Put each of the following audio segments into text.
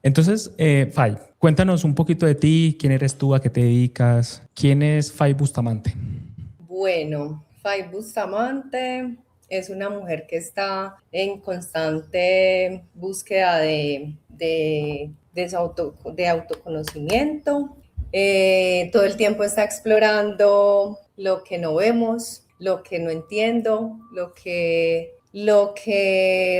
Entonces, Fay, cuéntanos un poquito de ti, quién eres tú, a qué te dedicas, quién es Fay Bustamante. Bueno, Fay Bustamante es una mujer que está en constante búsqueda de autoconocimiento. Todo el tiempo está explorando lo que no vemos, lo que no entiendo, lo que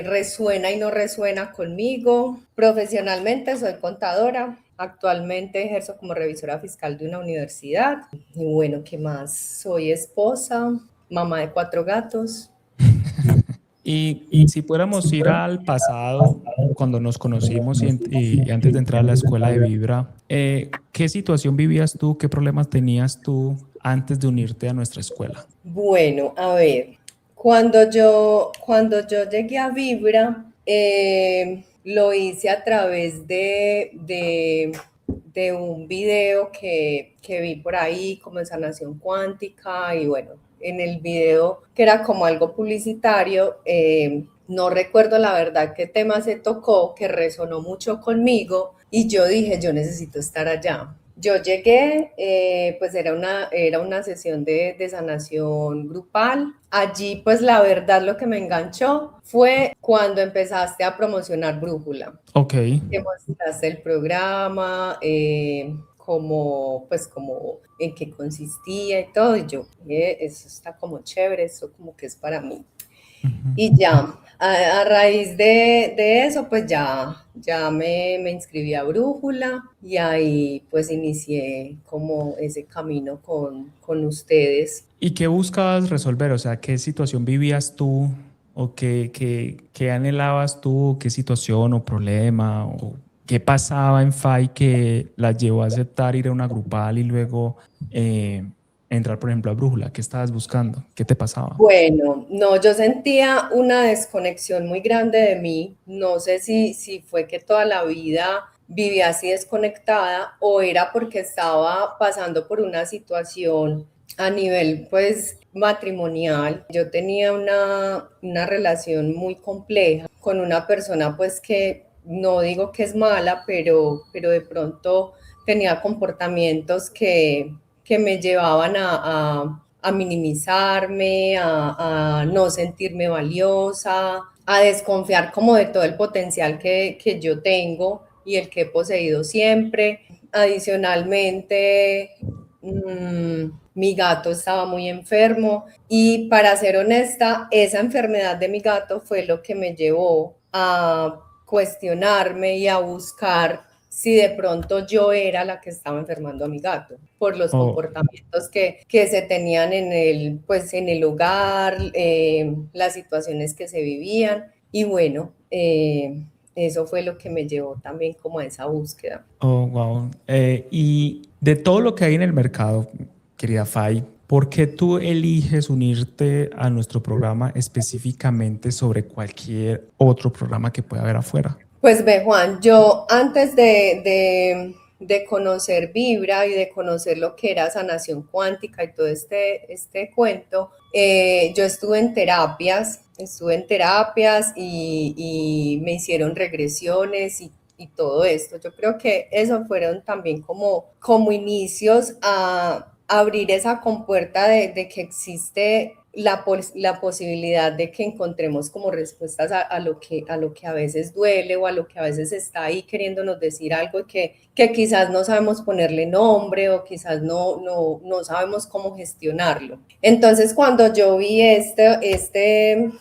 resuena y no resuena conmigo. Profesionalmente soy contadora. Actualmente ejerzo como revisora fiscal de una universidad. Y bueno, ¿qué más? Soy esposa, mamá de 4 gatos. Y si pudiéramos ir al pasado, cuando nos conocimos y antes de entrar a la escuela de Vibra, ¿qué situación vivías tú, qué problemas tenías tú antes de unirte a nuestra escuela? Bueno, a ver, cuando yo llegué a Vibra, lo hice a través de un video que vi por ahí, como de sanación cuántica, y bueno, en el video, que era como algo publicitario, no recuerdo la verdad qué tema se tocó, que resonó mucho conmigo, y yo dije, yo necesito estar allá. Yo llegué, pues era una sesión de sanación grupal. Allí, pues la verdad lo que me enganchó fue cuando empezaste a promocionar Brújula, Ok. que mostraste el programa, como en qué consistía y todo. Y yo, eso está como chévere, eso como que es para mí. Y Ujú. ya, a raíz de eso, pues ya me inscribí a Brújula y ahí pues inicié como ese camino con ustedes. ¿Y qué buscabas resolver? O sea, ¿qué situación vivías tú o qué anhelabas tú, qué situación o problema o qué pasaba en FAI que la llevó a aceptar ir a una grupal y luego entrar, por ejemplo, a Brújula? ¿Qué estabas buscando? ¿Qué te pasaba? Bueno, no, yo sentía una desconexión muy grande de mí. No sé si fue que toda la vida viví así desconectada o era porque estaba pasando por una situación a nivel pues matrimonial. Yo tenía una relación muy compleja con una persona pues que no digo que es mala, pero de pronto tenía comportamientos que me llevaban a minimizarme, a no sentirme valiosa, a desconfiar como de todo el potencial que yo tengo y el que he poseído siempre. Adicionalmente, mi gato estaba muy enfermo y para ser honesta, esa enfermedad de mi gato fue lo que me llevó a cuestionarme y a buscar si de pronto yo era la que estaba enfermando a mi gato por los Oh, comportamientos que se tenían pues en el hogar, las situaciones que se vivían y bueno, eso fue lo que me llevó también como a esa búsqueda. oh, wow. Y de todo lo que hay en el mercado, querida Fay, ¿por qué tú eliges unirte a nuestro programa específicamente sobre cualquier otro programa que pueda haber afuera? Pues ve, Juan, yo antes de conocer Vibra y de conocer lo que era sanación cuántica y todo este cuento, yo estuve en terapias y me hicieron regresiones y todo esto. Yo creo que eso fueron también como inicios a abrir esa compuerta de que existe la posibilidad de que encontremos como respuestas a lo que a veces duele o a lo que a veces está ahí queriéndonos decir algo y que quizás no sabemos ponerle nombre o quizás no sabemos cómo gestionarlo. Entonces, cuando yo vi este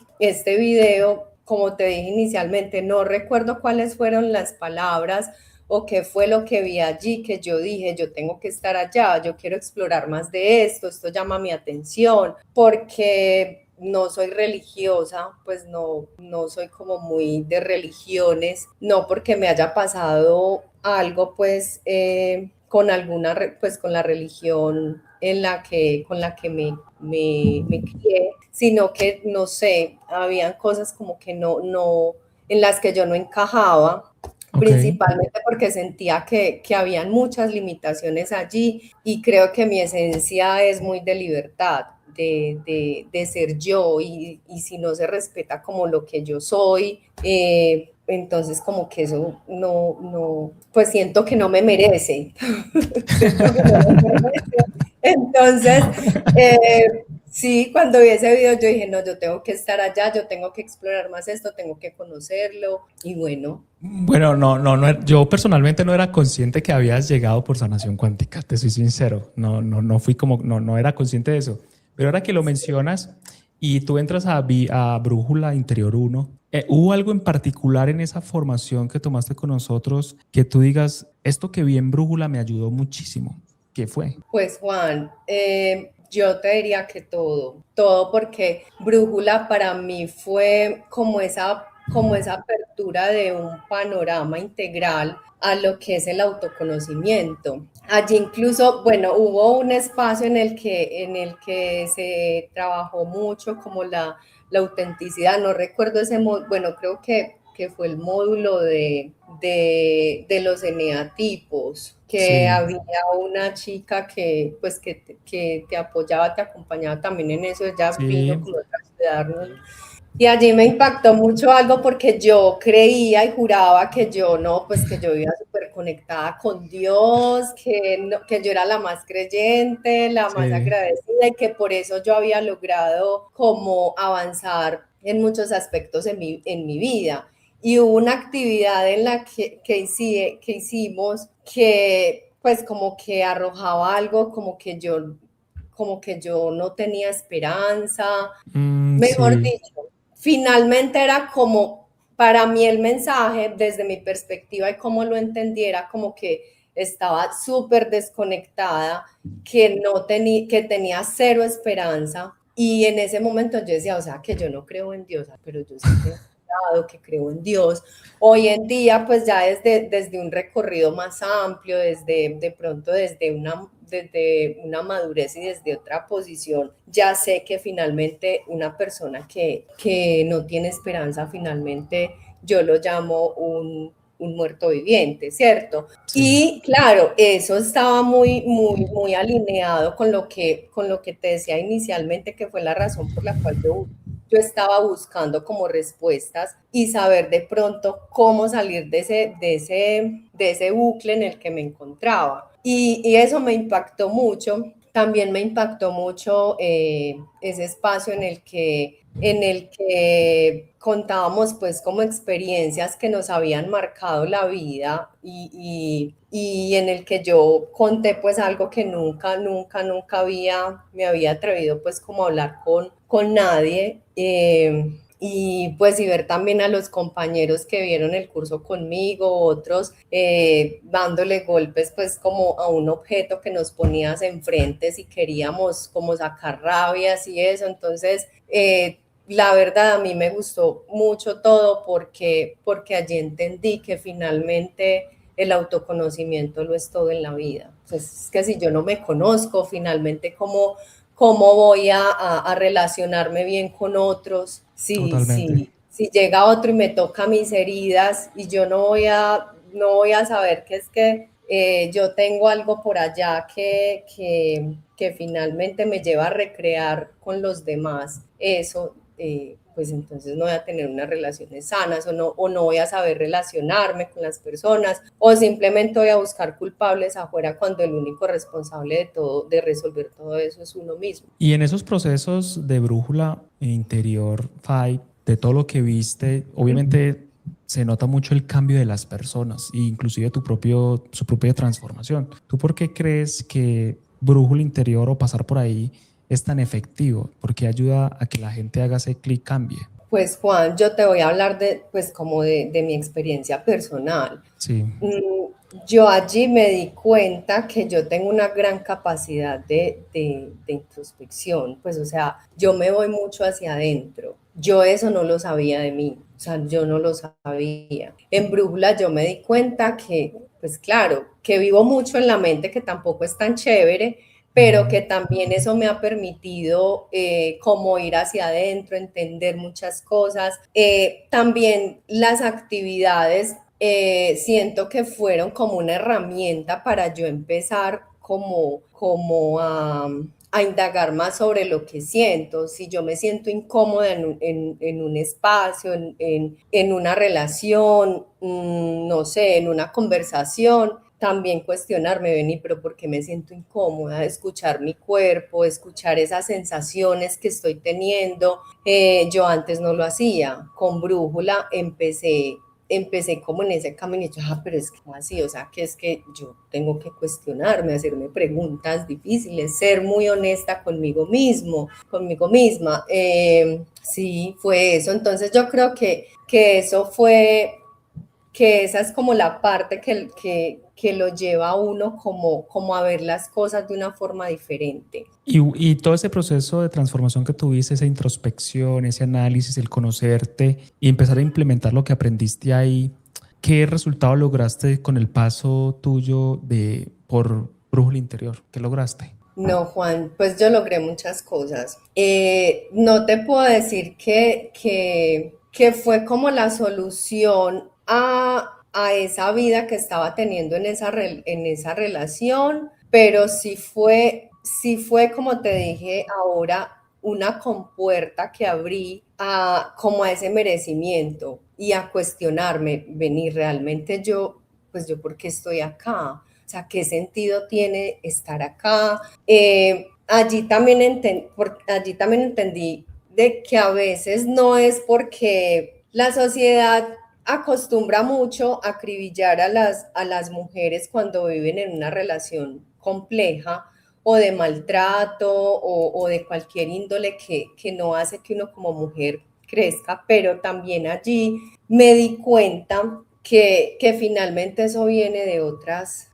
video, como te dije inicialmente, no recuerdo cuáles fueron las palabras o qué fue lo que vi allí que yo dije, yo tengo que estar allá, yo quiero explorar más de esto llama mi atención, porque no soy religiosa, pues no soy como muy de religiones, no porque me haya pasado algo con pues con la religión con la que me crié, sino que no sé, habían cosas como que no, en las que yo no encajaba, Ok. principalmente porque sentía que habían muchas limitaciones allí y creo que mi esencia es muy de libertad, de ser yo y si no se respeta como lo que yo soy, entonces como que eso pues siento que no me merece. Siento que no me merece. Entonces, sí, cuando vi ese video yo dije, no, yo tengo que estar allá, yo tengo que explorar más esto, tengo que conocerlo y bueno. Bueno, yo personalmente no era consciente que habías llegado por sanación cuántica, te soy sincero, no fui como, no era consciente de eso, pero ahora que lo mencionas y tú entras a Brújula Interior uno, ¿hubo algo en particular en esa formación que tomaste con nosotros que tú digas, esto que vi en Brújula me ayudó muchísimo? ¿Qué fue? Pues Juan, yo te diría que todo porque Brújula para mí fue como esa apertura de un panorama integral a lo que es el autoconocimiento. Allí incluso, bueno, hubo un espacio en el que se trabajó mucho como la autenticidad, no recuerdo bueno, creo que fue el módulo de los eneatipos, que Sí, había una chica que, pues, que te apoyaba, te acompañaba también en eso, ella vino sí, como a ayudarnos. Y allí me impactó mucho algo porque yo creía y juraba que yo no, pues que yo iba súper conectada con Dios, que, no, que yo era la más creyente, la más sí. agradecida y que por eso yo había logrado como avanzar en muchos aspectos en mi vida. Y hubo una actividad en la que hicimos que pues como que arrojaba algo como que yo no tenía esperanza, mejor Sí. dicho, finalmente era como, para mí el mensaje, desde mi perspectiva y cómo lo entendiera, como que estaba súper desconectada, que tenía cero esperanza. Y en ese momento yo decía, o sea, que yo no creo en Dios, pero yo siempre he jurado que creo en Dios. Hoy en día, pues ya desde un recorrido más amplio, de pronto desde una madurez y desde otra posición, ya sé que finalmente una persona que no tiene esperanza, finalmente yo lo llamo un muerto viviente, ¿cierto? Sí. Y claro, eso estaba muy alineado con lo que te decía inicialmente, que fue la razón por la cual yo estaba buscando como respuestas y saber de pronto cómo salir de ese bucle en el que me encontraba. Y eso me impactó mucho. También me impactó mucho ese espacio en el que contábamos pues como experiencias que nos habían marcado la vida y en el que yo conté pues algo que nunca me había atrevido pues como a hablar con nadie. Y pues y ver también a los compañeros que vieron el curso conmigo, otros dándole golpes pues como a un objeto que nos ponías enfrente si queríamos como sacar rabias y eso. Entonces, la verdad a mí me gustó mucho todo porque allí entendí que finalmente el autoconocimiento lo es todo en la vida. Pues es que si yo no me conozco, finalmente cómo voy a relacionarme bien con otros, Totalmente. si llega otro y me toca mis heridas y yo no voy a saber que es que yo tengo algo por allá que finalmente me lleva a recrear con los demás eso, pues entonces no voy a tener unas relaciones sanas o no voy a saber relacionarme con las personas o simplemente voy a buscar culpables afuera cuando el único responsable de todo, de resolver todo eso es uno mismo. Y en esos procesos de brújula interior, Fai, de todo lo que viste, obviamente se nota mucho el cambio de las personas e inclusive su propia transformación. ¿Tú por qué crees que brújula interior o pasar por ahí es tan efectivo? ¿Porque ayuda a que la gente haga ese clic, cambie? Pues Juan, yo te voy a hablar pues como de mi experiencia personal. Sí, Yo allí me di cuenta que yo tengo una gran capacidad de introspección, pues o sea, yo me voy mucho hacia adentro. Yo eso no lo sabía de mí, o sea, yo no lo sabía. En Brújula yo me di cuenta que, pues claro, que vivo mucho en la mente, que tampoco es tan chévere, pero que también eso me ha permitido como ir hacia adentro, entender muchas cosas. También las actividades siento que fueron como una herramienta para yo empezar como a indagar más sobre lo que siento, si yo me siento incómoda en un espacio, en una relación, no sé, en una conversación, también cuestionarme, Beni, pero ¿por qué me siento incómoda? Escuchar mi cuerpo, escuchar esas sensaciones que estoy teniendo. Yo antes no lo hacía. Con Brújula empecé como en ese camino y yo, pero es que no así, o sea, que es que yo tengo que cuestionarme, hacerme preguntas difíciles, ser muy honesta conmigo mismo, conmigo misma. Sí, fue eso. Entonces yo creo que eso fue, que esa es como la parte que lo lleva a uno como a ver las cosas de una forma diferente. Y todo ese proceso de transformación que tuviste, esa introspección, ese análisis, el conocerte y empezar a implementar lo que aprendiste ahí, ¿qué resultado lograste con el paso tuyo por Brújula Interior? ¿Qué lograste? No, Juan, pues yo logré muchas cosas. No te puedo decir que fue como la solución a esa vida que estaba teniendo en esa relación, pero sí fue, como te dije ahora, una compuerta que abrí como a ese merecimiento y a cuestionarme, venir realmente yo, pues yo, ¿por qué estoy acá? O sea, ¿qué sentido tiene estar acá? Allí también entendí de que a veces no es porque la sociedad acostumbra mucho a acribillar a las mujeres cuando viven en una relación compleja o de maltrato o de cualquier índole que no hace que uno como mujer crezca, pero también allí me di cuenta que finalmente eso viene de otras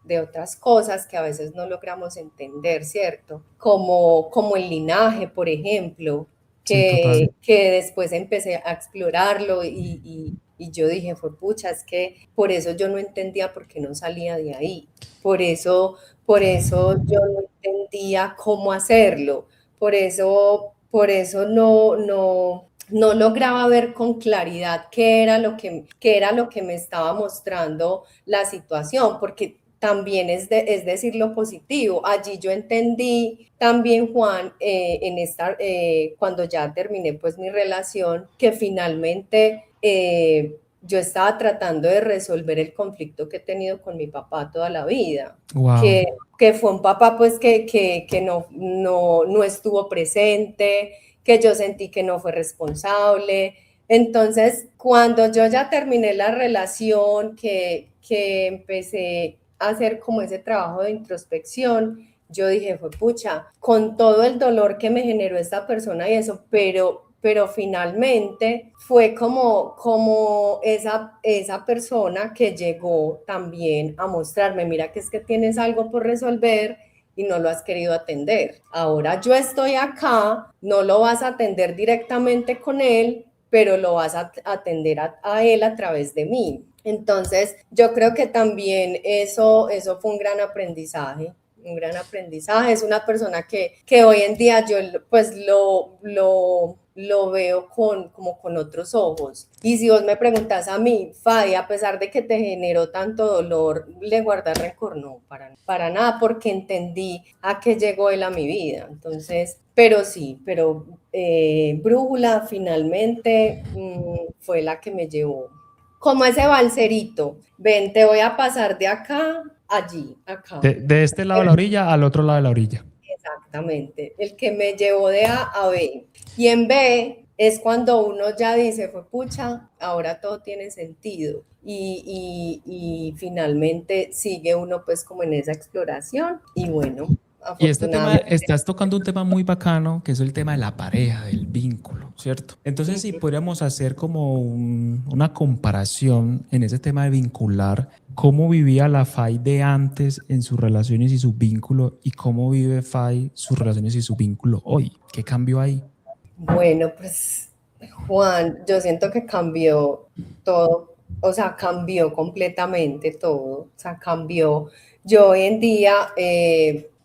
cosas que a veces no logramos entender, ¿cierto? Como el linaje, por ejemplo, Sí, total. que después empecé a explorarlo y yo dije, fue pucha, es que por eso yo no entendía por qué no salía de ahí, por eso yo no entendía cómo hacerlo, por eso no lograba ver con claridad qué era lo que me estaba mostrando la situación, porque también es decir lo positivo. Allí yo entendí también, Juan, cuando ya terminé pues mi relación, que finalmente yo estaba tratando de resolver el conflicto que he tenido con mi papá toda la vida. Wow. Que fue un papá pues que no estuvo presente, que yo sentí que no fue responsable. Entonces, cuando yo ya terminé la relación, que empecé a hacer como ese trabajo de introspección, yo dije, fue pucha, con todo el dolor que me generó esta persona y eso, pero finalmente fue como esa persona que llegó también a mostrarme, mira que es que tienes algo por resolver y no lo has querido atender. Ahora yo estoy acá, no lo vas a atender directamente con él, pero lo vas a atender a él a través de mí. Entonces, yo creo que también eso fue un gran aprendizaje. Un gran aprendizaje. Es una persona que hoy en día yo pues lo veo como con otros ojos. Y si vos me preguntas a mí, Fadi, a pesar de que te generó tanto dolor, ¿le guardas rencor? No, para nada, porque entendí a qué llegó él a mi vida. Entonces, pero sí, Brújula finalmente fue la que me llevó. Como ese balserito, ven, te voy a pasar de acá allí, acá. De este lado de la orilla al otro lado de la orilla. Exactamente, el que me llevó de A a B. Y en B es cuando uno ya dice, fue pucha, ahora todo tiene sentido. Y finalmente sigue uno pues como en esa exploración. Y bueno, Y este tema, afortunadamente. estás tocando un tema muy bacano, que es el tema de la pareja, del vínculo, ¿cierto? Entonces, si podríamos hacer como una comparación en ese tema de vincular, cómo vivía la Fai de antes en sus relaciones y su vínculo y cómo vive Fai sus relaciones y su vínculo hoy. ¿Qué cambió ahí? Bueno, pues Juan, yo siento que cambió todo, o sea, cambió completamente todo, o sea, cambió. Yo hoy en día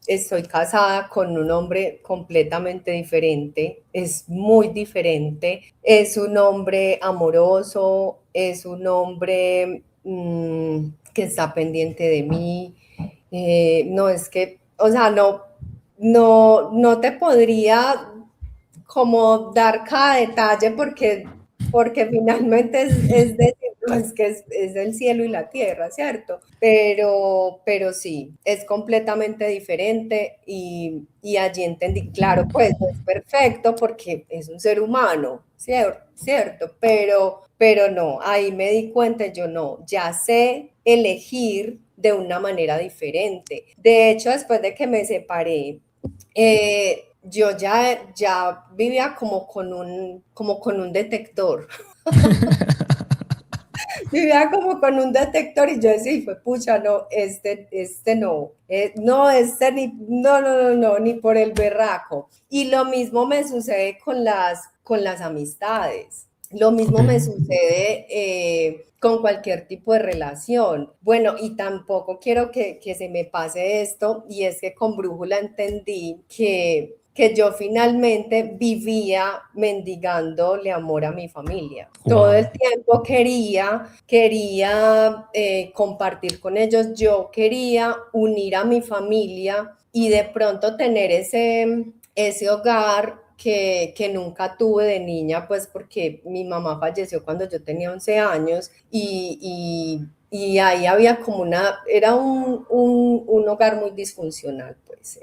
estoy casada con un hombre completamente diferente, es muy diferente, es un hombre amoroso, es un hombre que está pendiente de mí, no es que, o sea, no te podría como dar cada detalle porque finalmente es decir, no, es que es el cielo y la tierra, ¿cierto? Pero sí, es completamente diferente y allí entendí, claro, pues no es perfecto porque es un ser humano, ¿cierto? Pero no, ahí me di cuenta, yo no, ya sé elegir de una manera diferente. De hecho, después de que me separé, yo ya vivía como con un detector. Vivía como con un detector y yo decía, fue pucha, no, este no, no, no, ni por el berraco. Y lo mismo me sucede con las amistades. Lo Ok, mismo me sucede con cualquier tipo de relación. Bueno, y tampoco quiero que se me pase esto, y es que con Brújula entendí que yo finalmente vivía mendigándole amor a mi familia. Todo wow. el tiempo quería compartir con ellos, yo quería unir a mi familia y de pronto tener ese hogar que nunca tuve de niña, pues porque mi mamá falleció cuando yo tenía 11 años y ahí había como era un hogar muy disfuncional, pues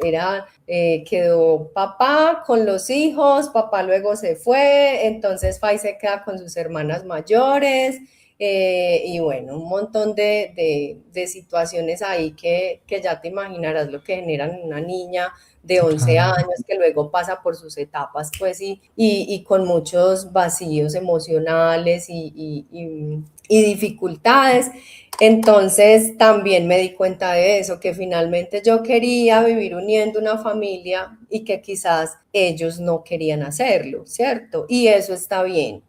quedó papá con los hijos, papá luego se fue, entonces Fay se queda con sus hermanas mayores, y bueno, un montón de situaciones ahí que ya te imaginarás lo que generan en una niña de Sí, 11 claro. años que luego pasa por sus etapas, pues, y con muchos vacíos emocionales y dificultades. Entonces también me di cuenta de eso, que finalmente yo quería vivir uniendo una familia y que quizás ellos no querían hacerlo, ¿cierto? Y eso está bien,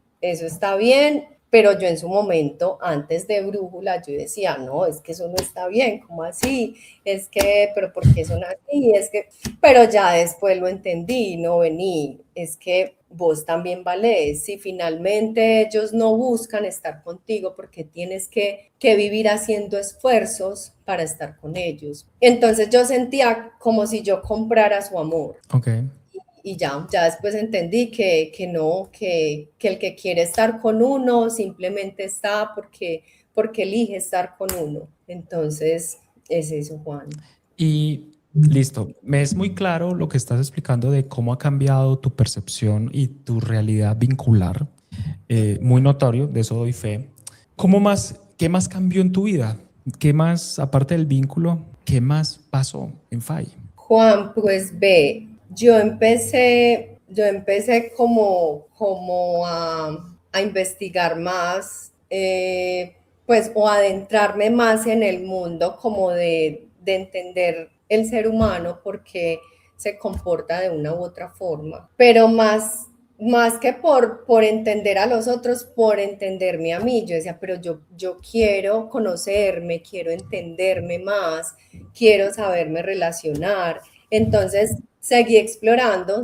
pero yo en su momento, antes de Brújula, yo decía, no, es que eso no está bien, ¿cómo así? Es que, pero ¿por qué son así? Es que, pero ya después lo entendí, no vení, es que vos también valés. Si finalmente ellos no buscan estar contigo, porque tienes que vivir haciendo esfuerzos para estar con ellos. Entonces yo sentía como si yo comprara su amor. Ok. Y ya después entendí que no, que el que quiere estar con uno simplemente está porque elige estar con uno. Entonces, es eso, Juan. Y listo, me es muy claro lo que estás explicando de cómo ha cambiado tu percepción y tu realidad vincular. Muy notorio, de eso doy fe. ¿Qué más cambió en tu vida? ¿Qué más, aparte del vínculo, qué más pasó en FAI? Juan, pues ve, yo empecé como a investigar más, pues, o adentrarme más en el mundo, como de entender el ser humano, porque se comporta de una u otra forma, pero más que por entender a los otros, por entenderme a mí. Yo decía, pero yo quiero conocerme, quiero entenderme más, quiero saberme relacionar. Entonces seguí explorando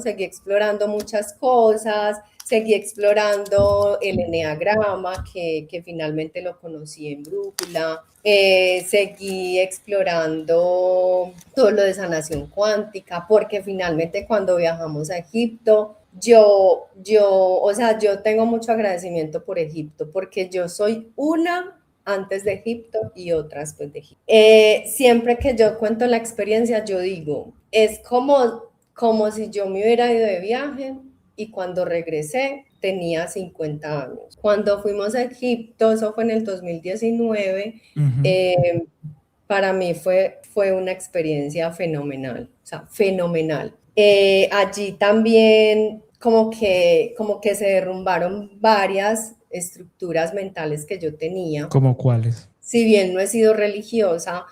muchas cosas, seguí explorando el eneagrama, que finalmente lo conocí en Brújula, seguí explorando todo lo de sanación cuántica, porque finalmente cuando viajamos a Egipto, o sea, yo tengo mucho agradecimiento por Egipto, porque yo soy una antes de Egipto y otra después de Egipto. Siempre que yo cuento la experiencia, yo digo, es como si yo me hubiera ido de viaje y cuando regresé tenía 50 años. Cuando fuimos a Egipto, eso fue en el 2019, Ujú. eh, para mí fue una experiencia fenomenal, o sea, fenomenal. Allí también como que se derrumbaron varias estructuras mentales que yo tenía. ¿Cómo cuáles? Si bien no he sido religiosa,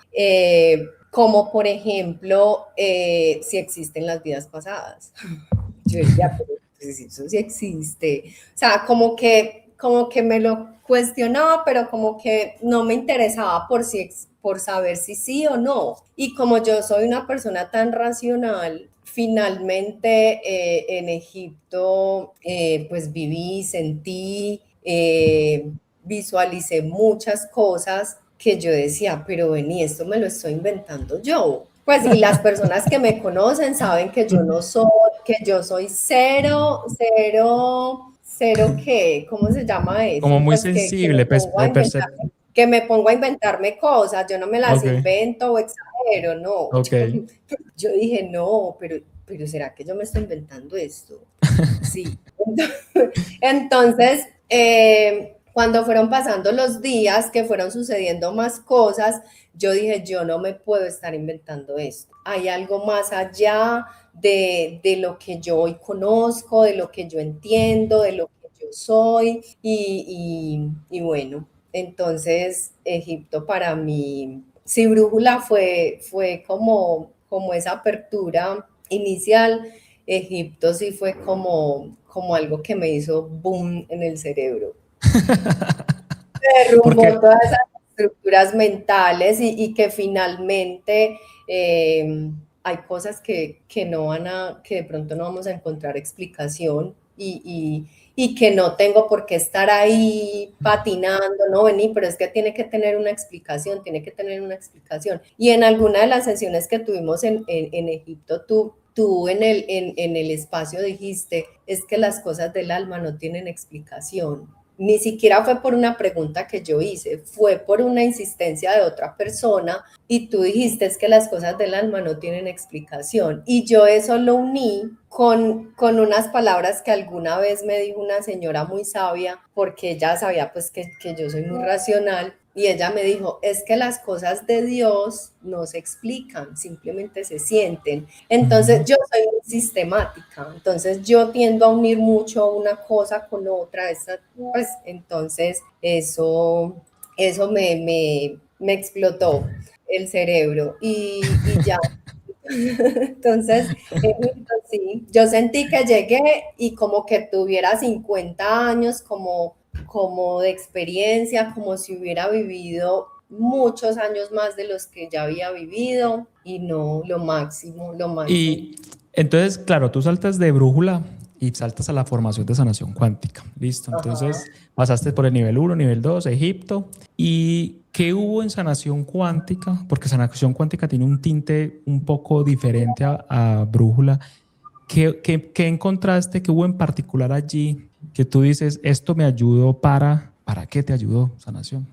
como por ejemplo, si existen las vidas pasadas. Yo decía, pero pues, eso sí existe. O sea, como que me lo cuestionaba, pero como que no me interesaba por saber si sí o no. Y como yo soy una persona tan racional, finalmente en Egipto pues viví, sentí, visualicé muchas cosas que yo decía, pero vení, esto me lo estoy inventando yo. Pues y las personas que me conocen saben que yo no soy, que yo soy cero, cero, cero qué, ¿cómo se llama Como eso? muy Pues que me sensible, pues, pongo a inventarme, que me pongo a inventarme cosas, yo no me las ok, invento o exagero, no. ok. Yo dije, no, pero ¿será que yo me estoy inventando esto? Sí. Entonces, cuando fueron pasando los días, que fueron sucediendo más cosas, yo dije, yo no me puedo estar inventando esto. Hay algo más allá de lo que yo hoy conozco, de lo que yo entiendo, de lo que yo soy. Y bueno, entonces Egipto para mí, sí, Brújula fue como esa apertura inicial. Egipto sí fue como algo que me hizo boom en el cerebro. Derrumbó Porque, todas esas estructuras mentales y que finalmente hay cosas que no van a, que de pronto no vamos a encontrar explicación y que no tengo por qué estar ahí patinando, no, vení, pero es que tiene que tener una explicación, tiene que tener una explicación. Y en alguna de las sesiones que tuvimos en Egipto, tú en el espacio dijiste, es que las cosas del alma no tienen explicación. Ni siquiera fue por una pregunta que yo hice, fue por una insistencia de otra persona y tú dijiste es que las cosas del alma no tienen explicación. Y yo eso lo uní con unas palabras que alguna vez me dijo una señora muy sabia, porque ella sabía pues que yo soy muy racional, y ella me dijo, es que las cosas de Dios no se explican, simplemente se sienten. Entonces yo soy muy sistemática, entonces yo tiendo a unir mucho una cosa con otra, pues entonces eso me explotó el cerebro y ya. Entonces, sí, yo sentí que llegué y como que tuviera 50 años como de experiencia, como si hubiera vivido muchos años más de los que ya había vivido y no, lo máximo, lo máximo. y entonces, claro, tú saltas de brújula y saltas a la formación de sanación cuántica. Listo. Ajá. Entonces, pasaste por el nivel 1, nivel 2, Egipto. ¿Y qué hubo en sanación cuántica? Porque sanación cuántica tiene un tinte un poco diferente a brújula. ¿Qué encontraste? ¿Qué hubo en particular allí que tú dices, esto me ayudó ¿para qué te ayudó sanación?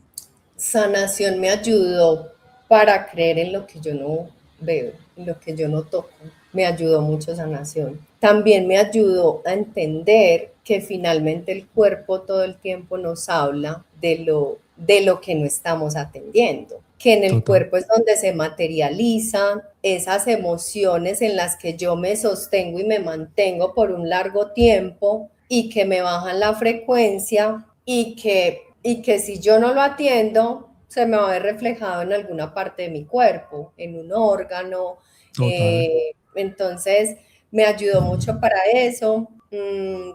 Sanación me ayudó para creer en lo que yo no veo, en lo que yo no toco. Me ayudó mucho sanación. También me ayudó a entender que finalmente el cuerpo todo el tiempo nos habla de lo que no estamos atendiendo, que en el Total. cuerpo es donde se materializan esas emociones en las que yo me sostengo y me mantengo por un largo tiempo y que me bajan la frecuencia y que si yo no lo atiendo, se me va a ver reflejado en alguna parte de mi cuerpo, en un órgano. Total. Entonces, me ayudó mucho para eso.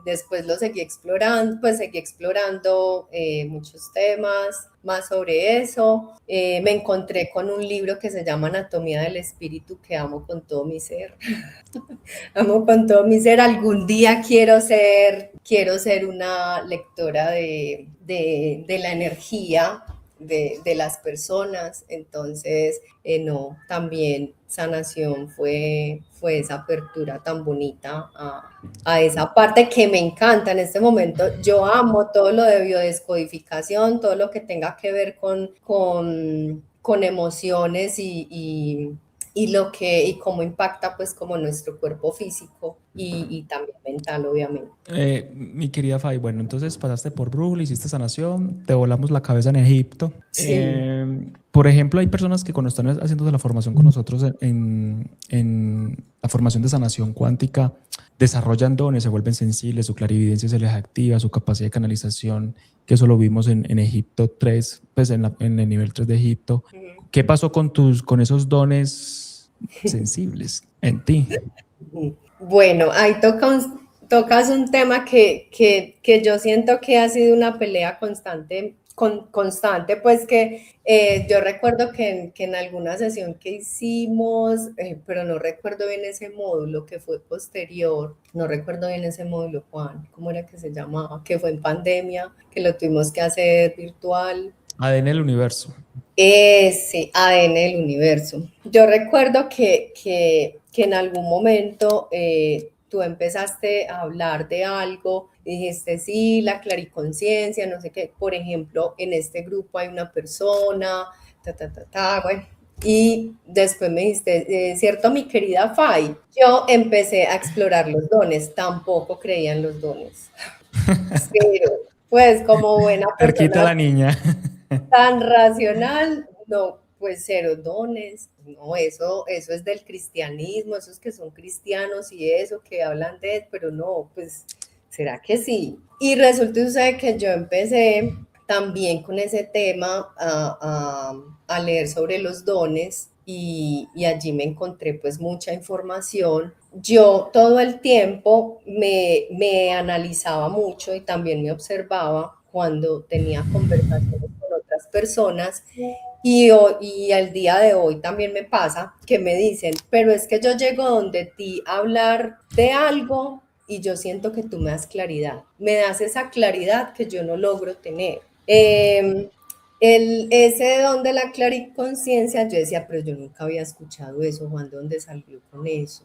Después lo seguí explorando, pues seguí explorando muchos temas más sobre eso. Me encontré con un libro que se llama Anatomía del Espíritu que amo con todo mi ser. Amo con todo mi ser. Algún día quiero ser una lectora de la energía de las personas. Entonces, no, también sanación fue esa apertura tan bonita a esa parte que me encanta en este momento. Yo amo todo lo de biodescodificación, todo lo que tenga que ver con emociones y cómo impacta pues como nuestro cuerpo físico y también mental, obviamente. Mi querida Fay, bueno, entonces pasaste por Brooklyn, hiciste sanación, te volamos la cabeza en Egipto. Sí. Por ejemplo, hay personas que cuando están haciendo la formación con nosotros en la formación de sanación cuántica, desarrollan dones, se vuelven sensibles, su clarividencia se les activa, su capacidad de canalización, que eso lo vimos en Egipto 3, pues en el nivel 3 de Egipto. ¿Qué pasó con esos dones sensibles en ti? Bueno, ahí tocas un tema que yo siento que ha sido una pelea constante, pues que yo recuerdo que en alguna sesión que hicimos, pero no recuerdo bien ese módulo que fue posterior, no recuerdo bien ese módulo, Juan, ¿cómo era que se llamaba? Que fue en pandemia, que lo tuvimos que hacer virtual. ADN el universo. Sí, ADN del universo. Yo recuerdo que en algún momento tú empezaste a hablar de algo y dijiste, sí, la clariconciencia, no sé qué. Por ejemplo, en este grupo hay una persona, bueno. Y después me dijiste, ¿cierto, mi querida Fay? Yo empecé a explorar los dones, tampoco creía en los dones. Cero. Pues como buena Cerquita persona la niña. tan racional, no, pues cero dones, no, eso es del cristianismo, esos que son cristianos y eso, que hablan de, pero no, pues, ¿será que sí? Y resulta y sucede que yo empecé también con ese tema a leer sobre los dones y allí me encontré pues mucha información. Yo todo el tiempo me analizaba mucho y también me observaba cuando tenía conversaciones con otras personas y al día de hoy también me pasa que me dicen, pero es que yo llego donde ti a hablar de algo y yo siento que tú me das esa claridad que yo no logro tener. Ese don de la clariconciencia, yo decía, pero yo nunca había escuchado eso, Juan, ¿de dónde salió con eso?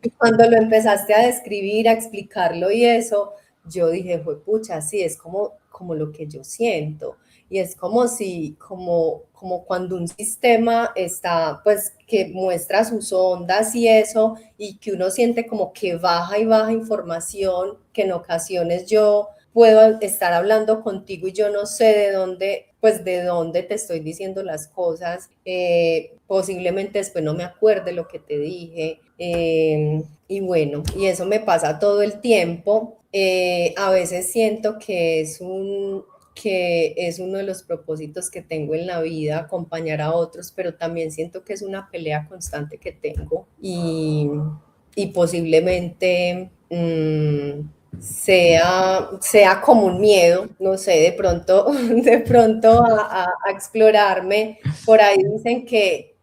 Y cuando lo empezaste a describir, a explicarlo y eso, yo dije, fue pucha, sí, es como lo que yo siento. Y es como si, como cuando un sistema está, pues, que muestra sus ondas y eso, y que uno siente como que baja y baja información, que en ocasiones yo puedo estar hablando contigo y yo no sé de dónde, pues de dónde te estoy diciendo las cosas, posiblemente después no me acuerde lo que te dije, y bueno, y eso me pasa todo el tiempo. A veces siento que es uno de los propósitos que tengo en la vida, acompañar a otros, pero también siento que es una pelea constante que tengo y posiblemente sea como un miedo, no sé, de pronto a explorarme. Por ahí dicen que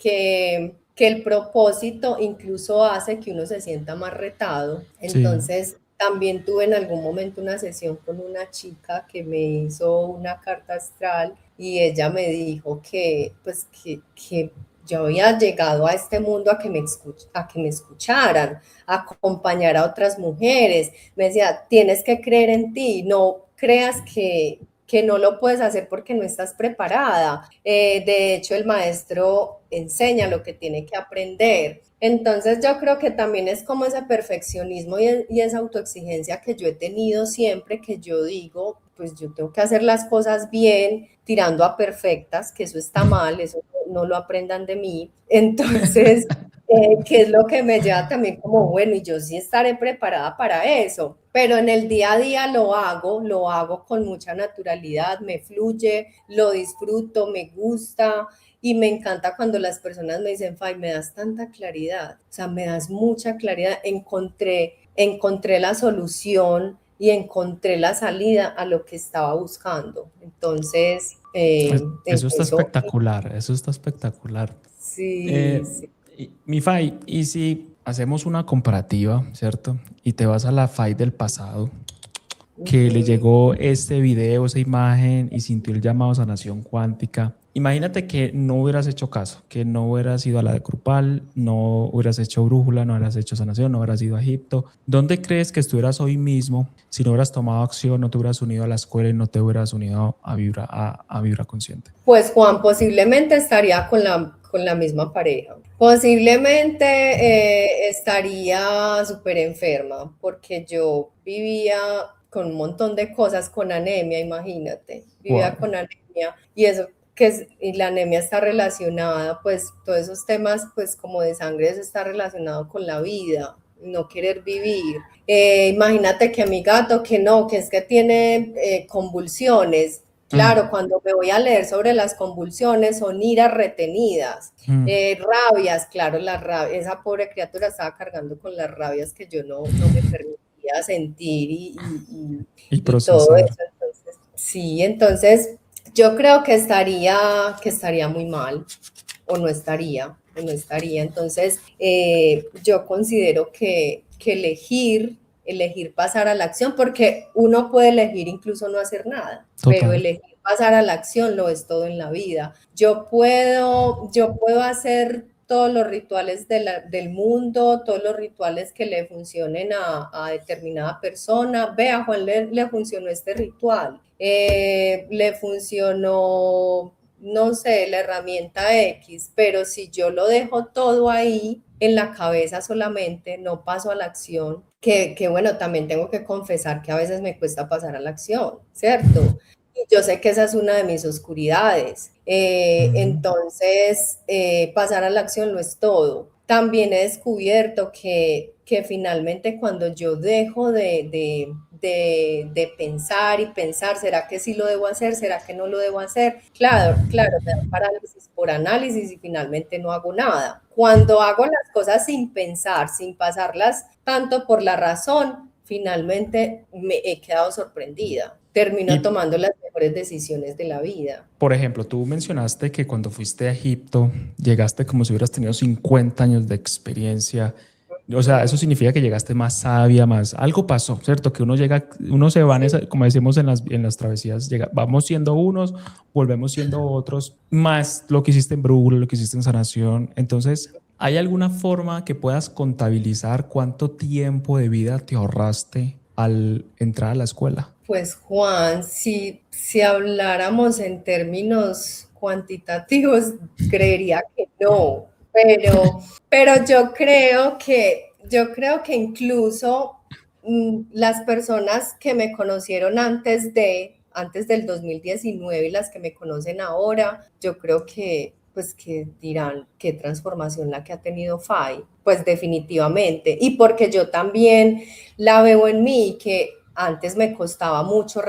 el propósito incluso hace que uno se sienta más retado. Sí. Entonces, también tuve en algún momento una sesión con una chica que me hizo una carta astral y ella me dijo pues, que yo había llegado a este mundo a que me escucharan, a acompañar a otras mujeres. Me decía, tienes que creer en ti, no creas que no lo puedes hacer porque no estás preparada. De hecho, el maestro enseña lo que tiene que aprender. Entonces yo creo que también es como ese perfeccionismo y esa autoexigencia que yo he tenido siempre, que yo digo, pues yo tengo que hacer las cosas bien, tirando a perfectas, que eso está mal, eso no lo aprendan de mí. Entonces, que es lo que me lleva también como, bueno, y yo sí estaré preparada para eso, pero en el día a día lo hago con mucha naturalidad, me fluye, lo disfruto, me gusta y me encanta cuando las personas me dicen, Fay, me das tanta claridad, o sea, me das mucha claridad, encontré la solución y encontré la salida a lo que estaba buscando. Entonces, Eso está eso, espectacular, eso está espectacular. sí, sí. Mi Fai, y si hacemos una comparativa, ¿cierto? Y te vas a la Fai del pasado, que le Uh-huh. llegó este video, esa imagen y sintió el llamado a sanación cuántica. Imagínate que no hubieras hecho caso, que no hubieras ido a la de Grupal, no hubieras hecho brújula, no hubieras hecho sanación, no hubieras ido a Egipto. ¿Dónde crees que estuvieras hoy mismo si no hubieras tomado acción, no te hubieras unido a la escuela y no te hubieras unido a Vibra Consciente? Pues Juan posiblemente estaría con la misma pareja. Posiblemente estaría súper enferma porque yo vivía con un montón de cosas, con anemia, imagínate, vivía Wow. con anemia y eso y la anemia está relacionada, pues todos esos temas, pues como de sangre, eso está relacionado con la vida, no querer vivir. Imagínate que mi gato, que no, que es que tiene convulsiones. Claro, Mm, cuando me voy a leer sobre las convulsiones son iras retenidas, mm. rabias, claro, la rabia, esa pobre criatura estaba cargando con las rabias que yo no me permitía sentir Y y todo procesar. eso. Entonces, sí, entonces yo creo que estaría muy mal o no estaría. Entonces, yo considero que elegir elegir pasar a la acción, porque uno puede elegir incluso no hacer nada, pero Total. elegir pasar a la acción lo es todo en la vida. Yo puedo hacer todos los rituales del mundo, todos los rituales que le funcionen a determinada persona. Ve, a Juan le funcionó este ritual, le funcionó, no sé, la herramienta X, pero si yo lo dejo todo ahí en la cabeza solamente, no paso a la acción, que bueno, también tengo que confesar que a veces me cuesta pasar a la acción, ¿cierto? Y yo sé que esa es una de mis oscuridades. Entonces, pasar a la acción no es todo. También he descubierto que finalmente cuando yo dejo de pensar y pensar, ¿será que sí lo debo hacer? ¿Será que no lo debo hacer? Claro, claro, me da parálisis por análisis y finalmente no hago nada. Cuando hago las cosas sin pensar, sin pasarlas tanto por la razón, finalmente me he quedado sorprendida. Termino Y, tomando las mejores decisiones de la vida. por ejemplo, tú mencionaste que cuando fuiste a Egipto llegaste como si hubieras tenido 50 años de experiencia. O sea, eso significa que llegaste más sabia, más... Algo pasó, ¿cierto? Que uno llega, uno se va, en Sí. como decimos en las travesías, vamos siendo unos, volvemos siendo otros, más lo que hiciste en Brújula, lo que hiciste en Sanación. Entonces, ¿hay alguna forma que puedas contabilizar cuánto tiempo de vida te ahorraste al entrar a la escuela? Pues Juan, si habláramos en términos cuantitativos, creería que no, pero yo creo que incluso las personas que me conocieron antes del 2019 y las que me conocen ahora, yo creo que pues que dirán qué transformación la que ha tenido Fai, pues definitivamente, y porque yo también la veo en mí, que antes me costaba mucho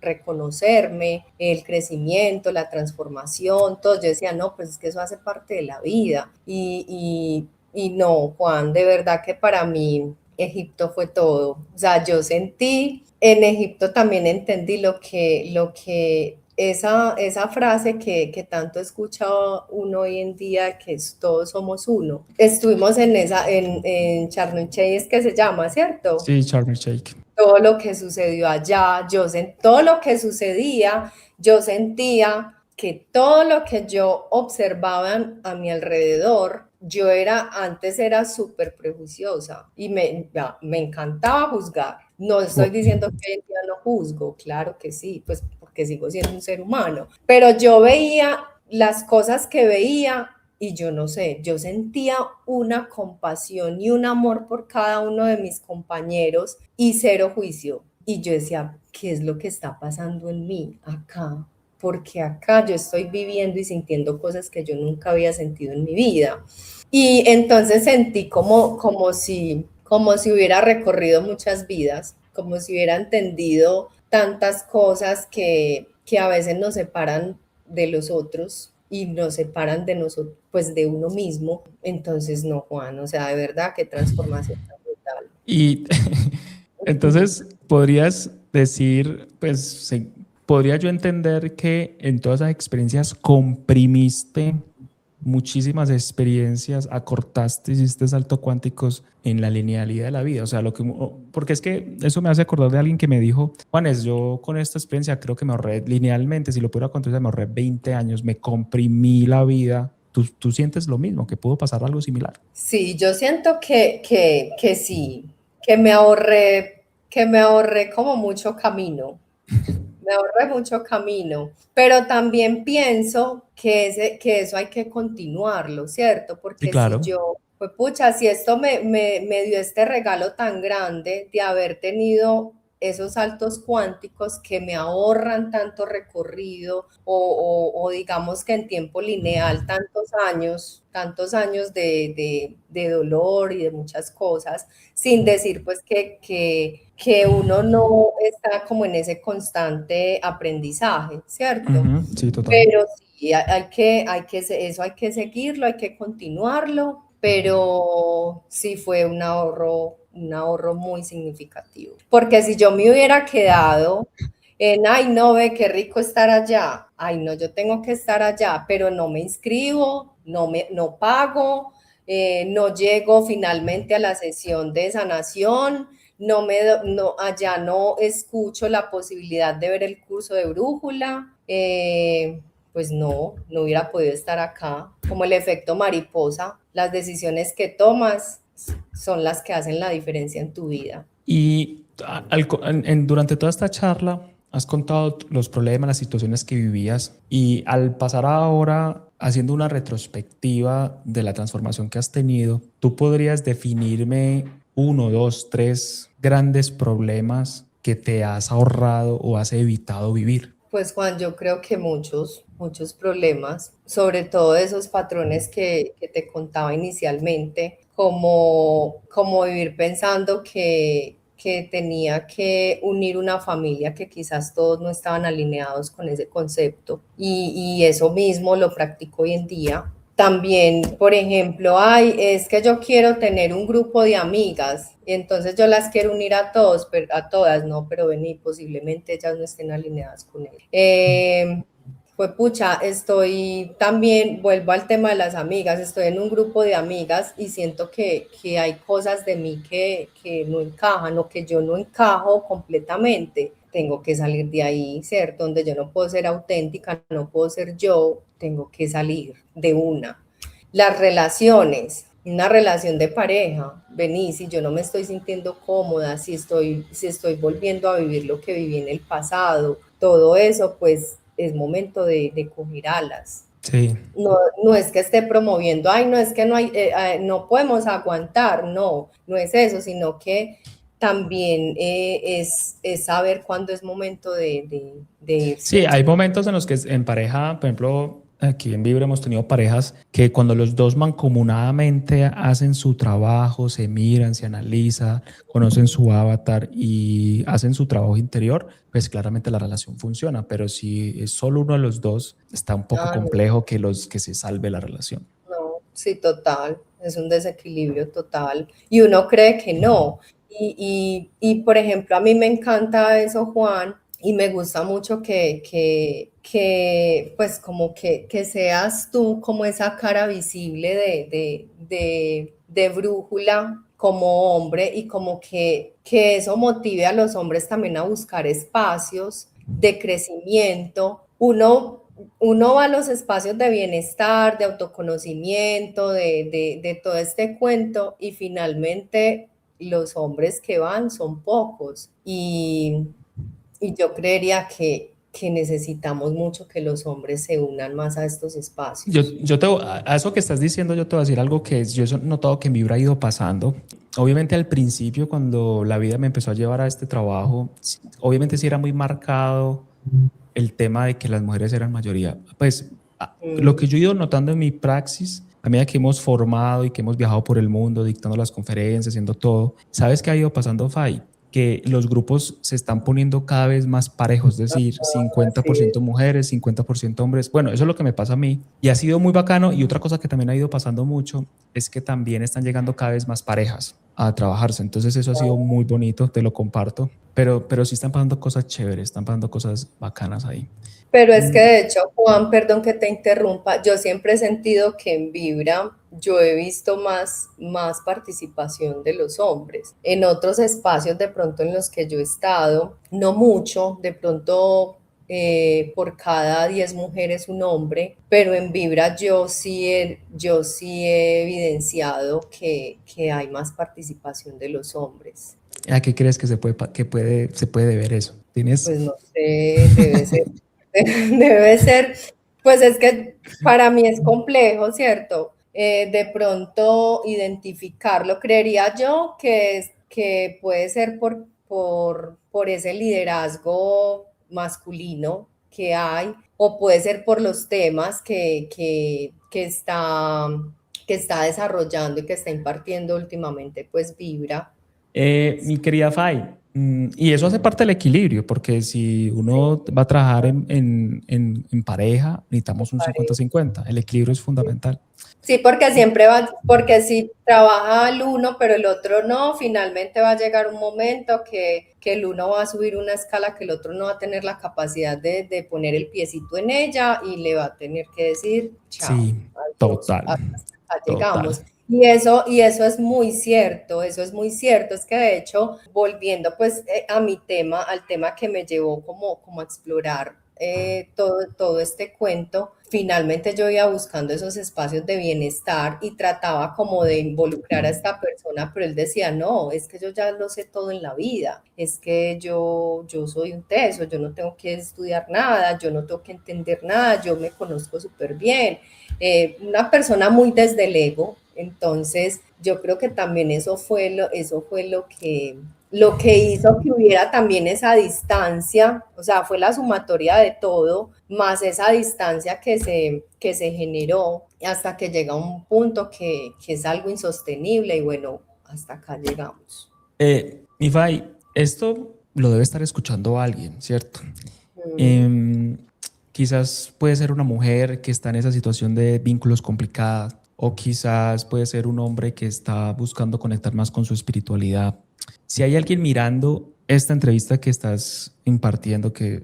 reconocerme, el crecimiento, la transformación, todo. Yo decía, no, pues es que eso hace parte de la vida. Y no, Juan, de verdad que para mí Egipto fue todo. O sea, yo sentí, en Egipto también entendí lo que esa frase que tanto escucha uno hoy en día, que es todos somos uno. Estuvimos en Sharm el Sheikh, es que se llama, ¿cierto? Sí, Charmer Shake. Todo lo que sucedió allá, todo lo que sucedía, yo sentía que todo lo que yo observaba a mi alrededor, antes era súper prejuiciosa y me encantaba juzgar. No estoy diciendo que hoy en día no juzgo, claro que sí, pues porque sigo siendo un ser humano, pero yo veía las cosas que veía y yo no sé, yo sentía una compasión y un amor por cada uno de mis compañeros y cero juicio. Y yo decía, ¿qué es lo que está pasando en mí acá? Porque acá yo estoy viviendo y sintiendo cosas que yo nunca había sentido en mi vida. Y entonces sentí como si hubiera recorrido muchas vidas, como si hubiera entendido tantas cosas que a veces nos separan de los otros y nos separan de nosotros, pues de uno mismo. Entonces, no, Juan, o sea, de verdad, qué transformación tan brutal. Y entonces podrías decir, pues podría yo entender que en todas esas experiencias comprimiste muchísimas experiencias, acortaste, hiciste saltos cuánticos en la linealidad de la vida. O sea, porque es que eso me hace acordar de alguien que me dijo, Juanes, yo con esta experiencia creo que me ahorré linealmente, si lo pudiera contar, me ahorré 20 años, me comprimí la vida. ¿Tú sientes lo mismo, que pudo pasar algo similar? Sí, yo siento que sí, que me ahorré como mucho camino. Me ahorré mucho camino, pero también pienso que eso hay que continuarlo, ¿cierto? Sí, Porque si claro. yo, pues pucha, si esto me dio este regalo tan grande de haber tenido esos saltos cuánticos que me ahorran tanto recorrido o digamos que en tiempo lineal tantos años de dolor y de muchas cosas, sin decir pues que uno no está como en ese constante aprendizaje, ¿cierto? Ujú, sí, total. Pero sí, eso hay que seguirlo, hay que continuarlo, pero sí fue un ahorro muy significativo. Porque si yo me hubiera quedado ay, no, ve, qué rico estar allá, ay, no, yo tengo que estar allá, pero no me inscribo, no pago, no llego finalmente a la sesión de sanación, allá no escucho la posibilidad de ver el curso de brújula, pues no hubiera podido estar acá. Como el efecto mariposa, las decisiones que tomas son las que hacen la diferencia en tu vida. Y durante toda esta charla has contado los problemas, las situaciones que vivías y al pasar ahora haciendo una retrospectiva de la transformación que has tenido, ¿tú podrías definirme uno, dos, tres grandes problemas que te has ahorrado o has evitado vivir? Pues Juan, yo creo que muchos problemas, sobre todo esos patrones que te contaba inicialmente, como vivir pensando que tenía que unir una familia, que quizás todos no estaban alineados con ese concepto, y eso mismo lo practico hoy en día. También, por ejemplo, es que yo quiero tener un grupo de amigas y entonces yo las quiero unir a todos, pero a todas, no, pero vení, posiblemente ellas no estén alineadas con él. Fue pucha, vuelvo al tema de las amigas, estoy en un grupo de amigas y siento que hay cosas de mí que no encajan o que yo no encajo completamente. Tengo que salir de ahí, ¿cierto? Donde yo no puedo ser auténtica, no puedo ser yo, tengo que salir de una. Las relaciones, una relación de pareja, vení, si yo no me estoy sintiendo cómoda, si estoy volviendo a vivir lo que viví en el pasado, todo eso, pues es momento de coger alas. Sí. No es que esté promoviendo, no es que no podemos aguantar, no es eso, sino que también es saber cuándo es momento de Sí, irse. hay momentos en los que en pareja, por ejemplo, aquí en Vibra hemos tenido parejas que cuando los dos mancomunadamente hacen su trabajo, se miran, se analizan, conocen su avatar y hacen su trabajo interior, pues claramente la relación funciona. Pero si es solo uno de los dos, está un poco No, complejo que se salve la relación. no, sí, total, es un desequilibrio total. Y uno cree que no. Por ejemplo, a mí me encanta eso, Juan, y me gusta mucho pues como que seas tú como esa cara visible de brújula como hombre y como que eso motive a los hombres también a buscar espacios de crecimiento. Uno va a los espacios de bienestar, de autoconocimiento, de todo este cuento y finalmente los hombres que van son pocos y yo creería que necesitamos mucho que los hombres se unan más a estos espacios. A eso que estás diciendo, yo te voy a decir algo que yo he notado que en Vibra ha ido pasando. Obviamente al principio, cuando la vida me empezó a llevar a este trabajo, obviamente sí era muy marcado el tema de que las mujeres eran mayoría. Pues lo que yo he ido notando en mi praxis, a medida que hemos formado y que hemos viajado por el mundo, dictando las conferencias, haciendo todo, ¿sabes qué ha ido pasando, Fay? Que los grupos se están poniendo cada vez más parejos, es decir, Así 50% mujeres, 50% hombres. Bueno, eso es lo que me pasa a mí y ha sido muy bacano. Y otra cosa que también ha ido pasando mucho es que también están llegando cada vez más parejas a trabajarse. Entonces eso ha sido muy bonito, te lo comparto. Pero sí están pasando cosas chéveres, están pasando cosas bacanas ahí. Pero es que de hecho, Juan, perdón que te interrumpa, yo siempre he sentido que en Vibra yo he visto más participación de los hombres. En otros espacios de pronto en los que yo he estado, no mucho, de pronto por cada 10 mujeres un hombre, pero en Vibra yo sí he evidenciado que hay más participación de los hombres. ¿A qué crees que se puede ver eso? ¿Tienes? Pues no sé, debe ser. Debe ser, pues es que para mí es complejo, ¿cierto? De pronto identificarlo, creería yo que puede ser por ese liderazgo masculino que hay, o puede ser por los temas que está desarrollando y que está impartiendo últimamente, pues Vibra. Mi querida Fay, y eso hace parte del equilibrio, porque si Sí, uno va a trabajar en pareja, necesitamos un parece. 50-50. El equilibrio es fundamental. Sí, porque siempre va, porque si trabaja el uno, pero el otro no, finalmente va a llegar un momento que el uno va a subir una escala que el otro no va a tener la capacidad de poner el piecito en ella y le va a tener que decir, chao, Sí, adiós, total, hasta acá total. llegamos. Y eso es muy cierto, eso es muy cierto. Es que de hecho, volviendo pues a mi tema, al tema que me llevó como a explorar todo este cuento, finalmente yo iba buscando esos espacios de bienestar y trataba como de involucrar a esta persona, pero él decía, no, es que yo ya lo sé todo en la vida, es que yo soy un teso, yo no tengo que estudiar nada, yo no tengo que entender nada, yo me conozco súper bien. Una persona muy desde el ego. Entonces, yo creo que también eso fue lo que hizo que hubiera también esa distancia, o sea, fue la sumatoria de todo, más esa distancia que se generó hasta que llega un punto que es algo insostenible y bueno, hasta acá llegamos. Ifai, esto lo debe estar escuchando alguien, ¿cierto? Mm. Em, Quizás puede ser una mujer que está en esa situación de vínculos complicadas, o quizás puede ser un hombre que está buscando conectar más con su espiritualidad. Si hay alguien mirando esta entrevista que estás impartiendo, que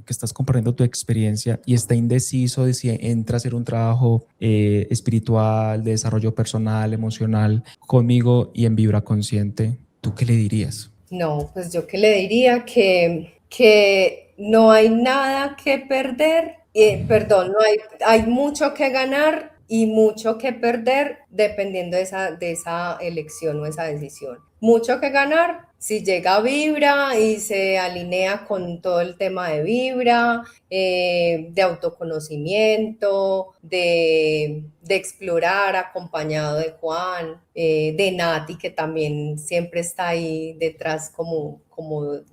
estás compartiendo tu experiencia y está indeciso de si entra a hacer un trabajo espiritual, de desarrollo personal, emocional, conmigo y en Vibra Consciente, ¿tú qué le dirías? No, pues yo qué le diría que no hay nada que perder, perdón, hay mucho que ganar y mucho que perder dependiendo de esa elección o esa decisión. Mucho que ganar si llega a Vibra y se alinea con todo el tema de Vibra, de autoconocimiento, de explorar acompañado de Juan, de Nati, que también siempre está ahí detrás como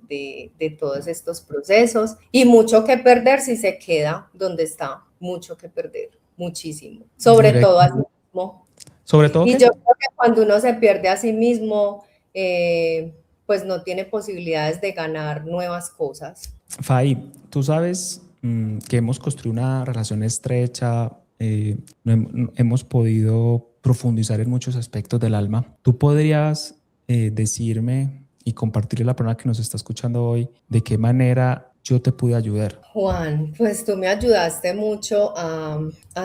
de todos estos procesos, y mucho que perder si se queda donde está, mucho que perder, muchísimo, sobre todo a Directo. sí mismo. ¿Sobre todo Y qué? yo creo que cuando uno se pierde a sí mismo, pues no tiene posibilidades de ganar nuevas cosas. Fai, tú sabes que hemos construido una relación estrecha, hemos podido profundizar en muchos aspectos del alma. ¿Tú podrías decirme y compartirle a la persona que nos está escuchando hoy de qué manera yo te pude ayudar? Juan, pues tú me ayudaste mucho a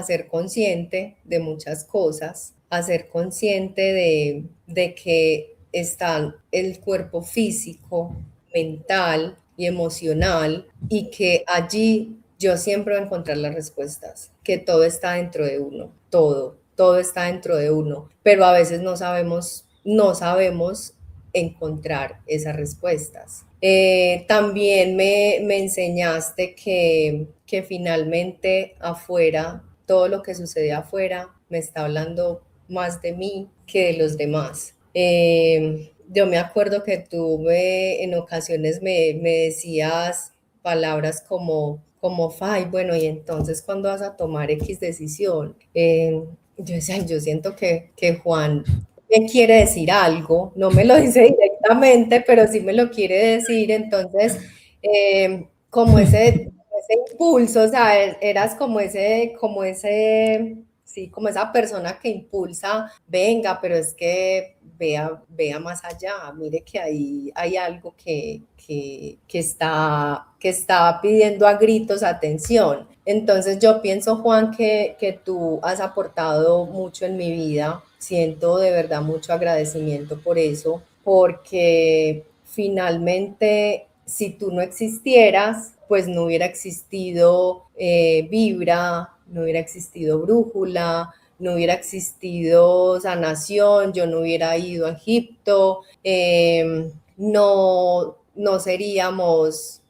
ser consciente de muchas cosas, a ser consciente de que están el cuerpo físico, mental y emocional y que allí yo siempre voy a encontrar las respuestas, que todo está dentro de uno, todo está dentro de uno, pero a veces no sabemos encontrar esas respuestas. También me enseñaste que finalmente afuera, todo lo que sucede afuera me está hablando más de mí que de los demás. Yo me acuerdo que en ocasiones me decías palabras como, Fay, bueno, y entonces, ¿cuándo vas a tomar X decisión? Yo decía, yo siento que Juan me quiere decir algo, no me lo dice directamente, pero sí me lo quiere decir, entonces, como ese impulso, o sea, eras sí, como esa persona que impulsa, venga, pero es que vea más allá, mire que ahí hay algo que está pidiendo a gritos atención. Entonces yo pienso, Juan, que tú has aportado mucho en mi vida. Siento de verdad mucho agradecimiento por eso, porque finalmente, si tú no existieras, pues no hubiera existido Vibra, no hubiera existido Brújula, no hubiera existido Sanación, yo no hubiera ido a Egipto, no seríamos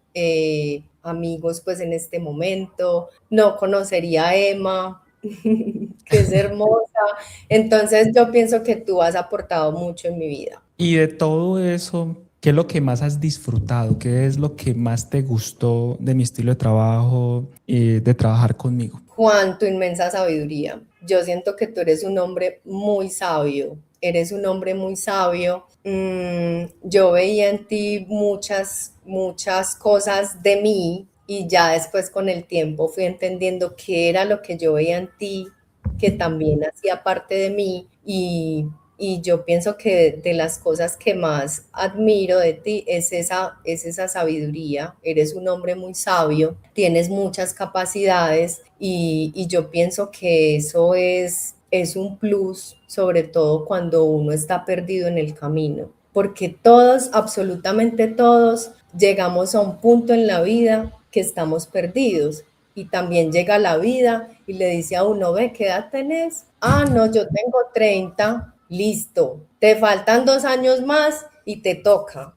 amigos pues en este momento, no conocería a Emma, que es hermosa. Entonces yo pienso que tú has aportado mucho en mi vida. Y de todo eso, ¿qué es lo que más has disfrutado? ¿Qué es lo que más te gustó de mi estilo de trabajo, de trabajar conmigo? Juan, tu inmensa sabiduría. Yo siento que tú eres un hombre muy sabio, eres un hombre muy sabio. Yo veía en ti muchas cosas de mí y ya después con el tiempo fui entendiendo qué era lo que yo veía en ti, que también hacía parte de mí y yo pienso que de las cosas que más admiro de ti es esa sabiduría. Eres un hombre muy sabio, tienes muchas capacidades y yo pienso que eso es un plus, sobre todo cuando uno está perdido en el camino, porque todos, absolutamente todos, llegamos a un punto en la vida que estamos perdidos. Y también llega la vida y le dice a uno, ve, ¿qué edad tenés? Ah, no, yo tengo 30. Listo, te faltan 2 años más y te toca.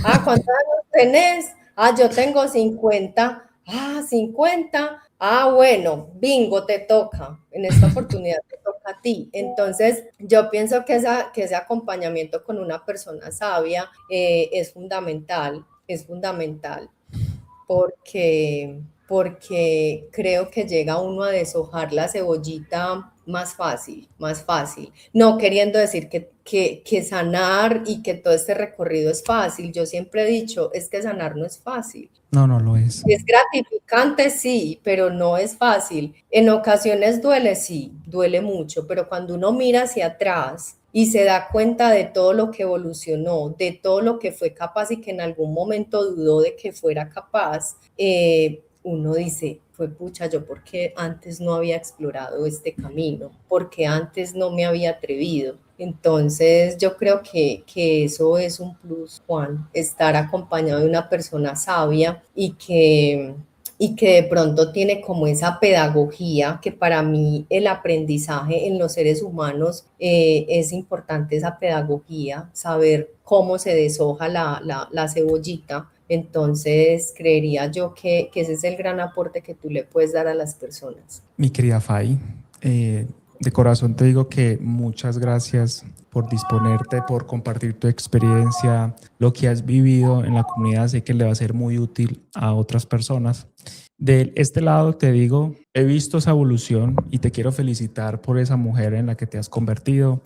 Ah, ¿cuántos años tenés? Ah, yo tengo 50. Ah, 50. Ah, bueno, bingo, te toca. En esta oportunidad te toca a ti. Entonces, yo pienso que ese acompañamiento con una persona sabia es fundamental porque creo que llega uno a deshojar la cebollita más fácil. No queriendo decir que sanar y que todo este recorrido es fácil. Yo siempre he dicho, es que sanar no es fácil. No, no lo es. Es gratificante, sí, pero no es fácil. En ocasiones duele, sí, duele mucho, pero cuando uno mira hacia atrás y se da cuenta de todo lo que evolucionó, de todo lo que fue capaz y que en algún momento dudó de que fuera capaz, uno dice, fue pucha, yo porque antes no había explorado este camino, porque antes no me había atrevido. Entonces yo creo que eso es un plus, Juan, estar acompañado de una persona sabia y que de pronto tiene como esa pedagogía, que para mí el aprendizaje en los seres humanos es importante, esa pedagogía, saber cómo se deshoja la cebollita. Entonces creería yo que ese es el gran aporte que tú le puedes dar a las personas. Mi querida Fai, de corazón te digo que muchas gracias por disponerte, por compartir tu experiencia, lo que has vivido en la comunidad. Sé que le va a ser muy útil a otras personas. De este lado te digo, he visto esa evolución y te quiero felicitar por esa mujer en la que te has convertido,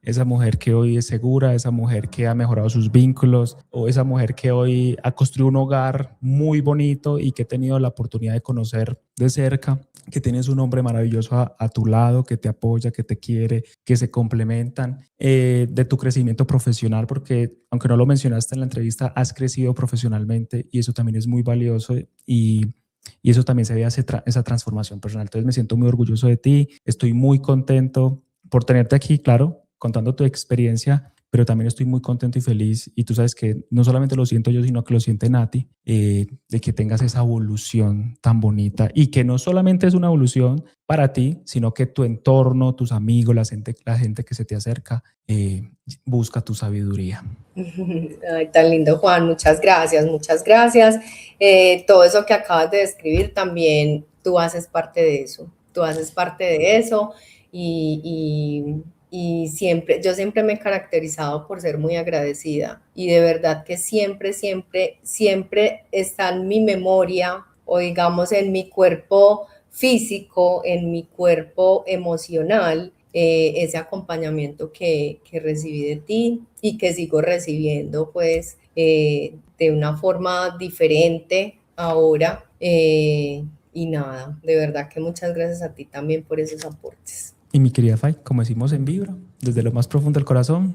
esa mujer que hoy es segura, esa mujer que ha mejorado sus vínculos, o esa mujer que hoy ha construido un hogar muy bonito y que he tenido la oportunidad de conocer de cerca, que tienes un hombre maravilloso a tu lado, que te apoya, que te quiere, que se complementan, de tu crecimiento profesional, porque aunque no lo mencionaste en la entrevista, has crecido profesionalmente y eso también es muy valioso y eso también se ve esa transformación personal. Entonces me siento muy orgulloso de ti, estoy muy contento por tenerte aquí, claro, contando tu experiencia, pero también estoy muy contento y feliz. Y tú sabes que no solamente lo siento yo, sino que lo siente Nati, de que tengas esa evolución tan bonita y que no solamente es una evolución para ti, sino que tu entorno, tus amigos, la gente que se te acerca, busca tu sabiduría. Ay, tan lindo, Juan, muchas gracias, muchas gracias. Todo eso que acabas de describir también, tú haces parte de eso, tú haces parte de eso y siempre, yo siempre me he caracterizado por ser muy agradecida y de verdad que siempre, siempre, siempre está en mi memoria o digamos en mi cuerpo físico, en mi cuerpo emocional, ese acompañamiento que recibí de ti y que sigo recibiendo pues de una forma diferente ahora. Y nada, de verdad que muchas gracias a ti también por esos aportes. Y mi querida Fay, como decimos en Vibra, desde lo más profundo del corazón,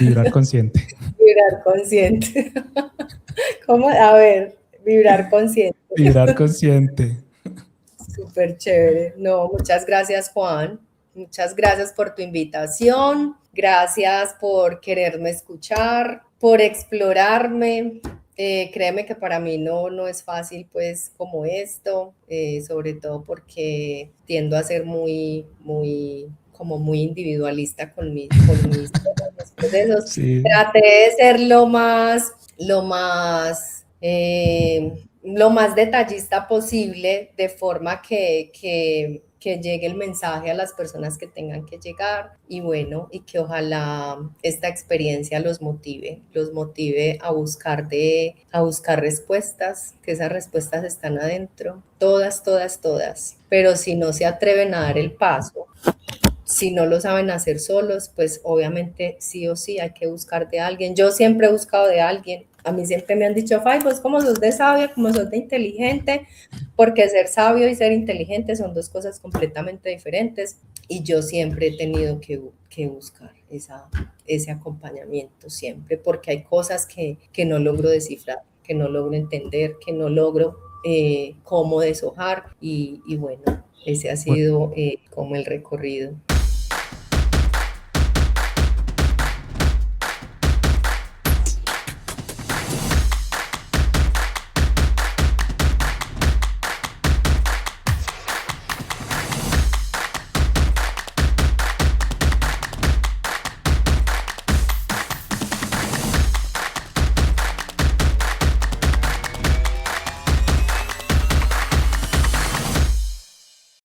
vibrar consciente. Vibrar consciente. ¿Cómo? A ver, vibrar consciente. Vibrar consciente. Súper chévere. No, muchas gracias, Juan. Muchas gracias por tu invitación. Gracias por quererme escuchar, por explorarme. Créeme que para mí no es fácil, pues, como esto, sobre todo porque tiendo a ser como muy individualista con mis procesos. Sí. Traté de ser lo más detallista posible, de forma que llegue el mensaje a las personas que tengan que llegar y bueno, y que ojalá esta experiencia los motive a buscar respuestas, que esas respuestas están adentro, todas, todas, todas, pero si no se atreven a dar el paso, si no lo saben hacer solos, pues obviamente sí o sí hay que buscar de alguien. Yo siempre he buscado de alguien. A mí siempre me han dicho, Fay, pues como sos de sabia, como sos de inteligente, porque ser sabio y ser inteligente son dos cosas completamente diferentes. Y yo siempre he tenido que buscar ese acompañamiento, siempre, porque hay cosas que no logro descifrar, que no logro entender, que no logro cómo deshojar. Y bueno, Ese ha Bueno, sido como el recorrido.